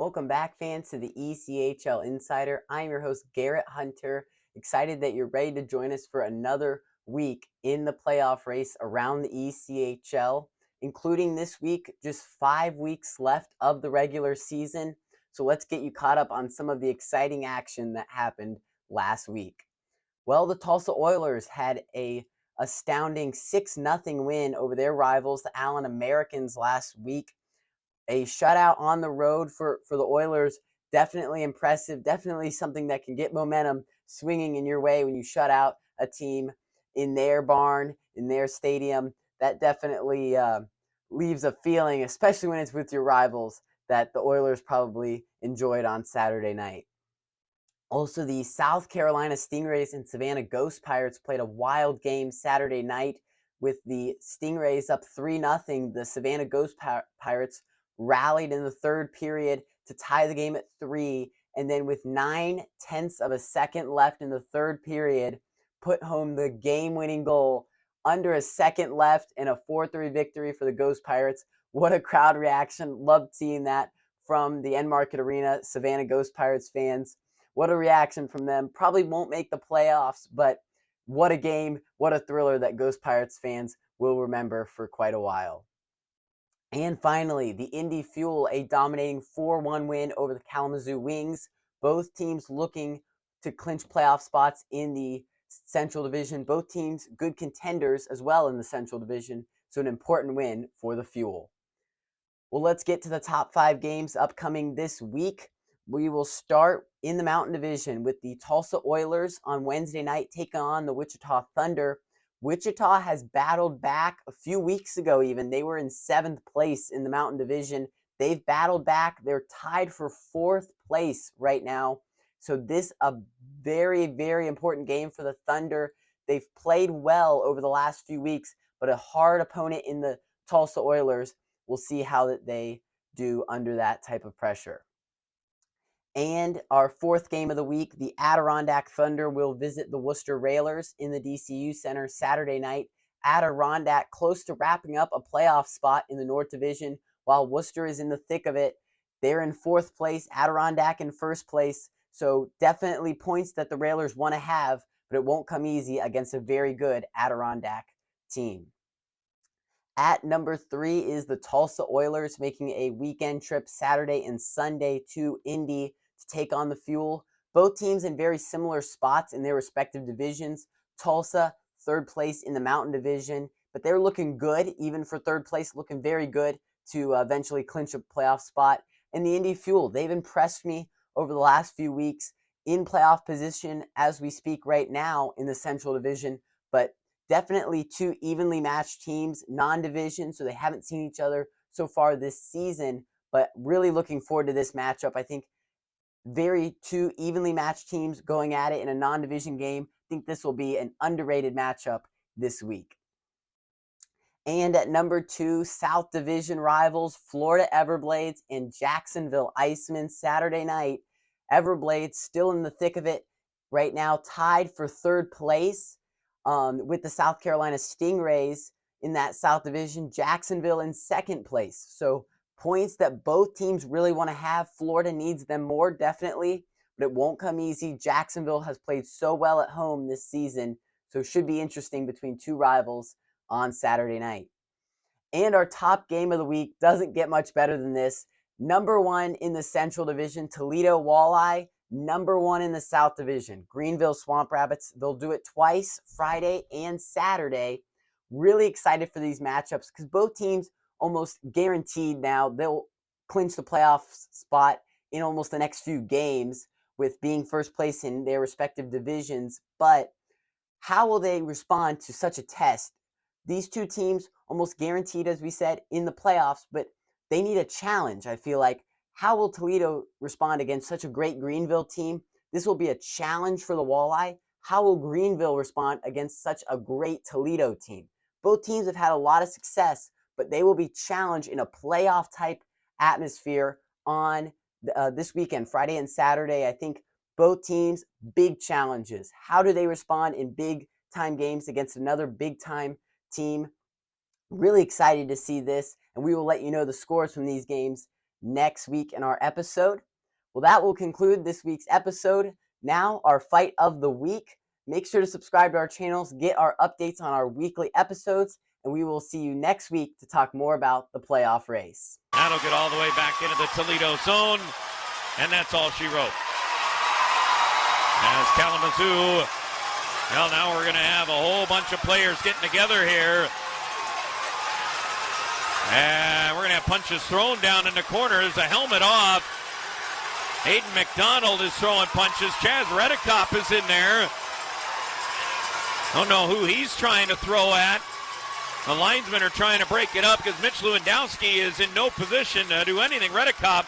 Welcome back, fans, to the ECHL Insider. I'm your host, Garrett Hunter. Excited that you're ready to join us for another week in the playoff race around the ECHL, including this week, just 5 weeks left of the regular season. So let's get you caught up on some of the exciting action that happened last week. Well, the Tulsa Oilers had a astounding 6-0 win over their rivals, the Allen Americans, last week. A shutout on the road for the Oilers, definitely impressive, definitely something that can get momentum swinging in your way when you shut out a team in their barn, in their stadium. That definitely leaves a feeling, especially when it's with your rivals, that the Oilers probably enjoyed on Saturday night. Also, the South Carolina Stingrays and Savannah Ghost Pirates played a wild game Saturday night with the Stingrays up 3-0. The Savannah Ghost Pirates rallied in the third period to tie the game at 3, and then with 9/10 of a second left in the third period, put home the game-winning goal under a second left and a 4-3 victory for the Ghost Pirates. What a crowd reaction. Loved seeing that from the End Market Arena, Savannah Ghost Pirates fans. What a reaction from them. Probably won't make the playoffs, but what a game, what a thriller that Ghost Pirates fans will remember for quite a while. And finally, the Indy Fuel, a dominating 4-1 win over the Kalamazoo Wings. Both teams looking to clinch playoff spots in the Central Division. Both teams good contenders as well in the Central Division, so an important win for the Fuel. Well, let's get to the top 5 games upcoming this week. We will start in the Mountain Division with the Tulsa Oilers on Wednesday night taking on the Wichita Thunder. Wichita has battled back a few weeks ago even. They were in 7th place in the Mountain Division. They've battled back. They're tied for 4th place right now. So this a very, very important game for the Thunder. They've played well over the last few weeks, but a hard opponent in the Tulsa Oilers. We'll see how that they do under that type of pressure. And our 4th game of the week, the Adirondack Thunder will visit the Worcester Railers in the DCU Center Saturday night. Adirondack close to wrapping up a playoff spot in the North Division, while Worcester is in the thick of it. They're in 4th place, Adirondack in 1st place. So definitely points that the Railers want to have, but it won't come easy against a very good Adirondack team. At number 3 is the Tulsa Oilers, making a weekend trip Saturday and Sunday to Indy to take on the Fuel. Both teams in very similar spots in their respective divisions. Tulsa, 3rd place in the Mountain Division, but they're looking good, even for 3rd place, looking very good to eventually clinch a playoff spot. And the Indy Fuel, they've impressed me over the last few weeks in playoff position as we speak right now in the Central Division, but definitely 2 evenly matched teams, non-division, so they haven't seen each other so far this season, but really looking forward to this matchup. I think 2 evenly matched teams going at it in a non-division game. I think this will be an underrated matchup this week. And at number 2, South Division rivals, Florida Everblades and Jacksonville Icemen Saturday night. Everblades still in the thick of it right now, tied for 3rd place with the South Carolina Stingrays in that South Division. Jacksonville in 2nd place. So points that both teams really want to have. Florida needs them more, definitely, but it won't come easy. Jacksonville has played so well at home this season, so it should be interesting between 2 rivals on Saturday night. And our top game of the week doesn't get much better than this. Number 1 in the Central Division, Toledo Walleye. Number 1 in the South Division, Greenville Swamp Rabbits. They'll do it twice, Friday and Saturday. Really excited for these matchups because both teams almost guaranteed now they'll clinch the playoff spot in almost the next few games with being 1st place in their respective divisions. But how will they respond to such a test? These 2 teams almost guaranteed, as we said, in the playoffs, but they need a challenge, I feel like. How will Toledo respond against such a great Greenville team? This will be a challenge for the Walleye. How will Greenville respond against such a great Toledo team? Both teams have had a lot of success, but they will be challenged in a playoff-type atmosphere on this weekend, Friday and Saturday. I think both teams, big challenges. How do they respond in big-time games against another big-time team? Really excited to see this, and we will let you know the scores from these games next week in our episode. Well, that will conclude this week's episode. Now, our fight of the week. Make sure to subscribe to our channels, get our updates on our weekly episodes, and we will see you next week to talk more about the playoff race. That'll get all the way back into the Toledo zone, and that's all she wrote. As Kalamazoo, well, now we're going to have a whole bunch of players getting together here. And we're going to have punches thrown down in the corners, a helmet off. Aiden McDonald is throwing punches. Chaz Redekop is in there. Don't know who he's trying to throw at. The linesmen are trying to break it up because Mitch Lewandowski is in no position to do anything. Redekop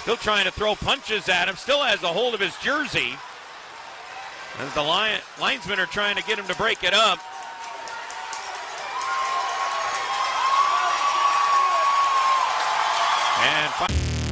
still trying to throw punches at him. Still has a hold of his jersey. As the linesmen are trying to get him to break it up. And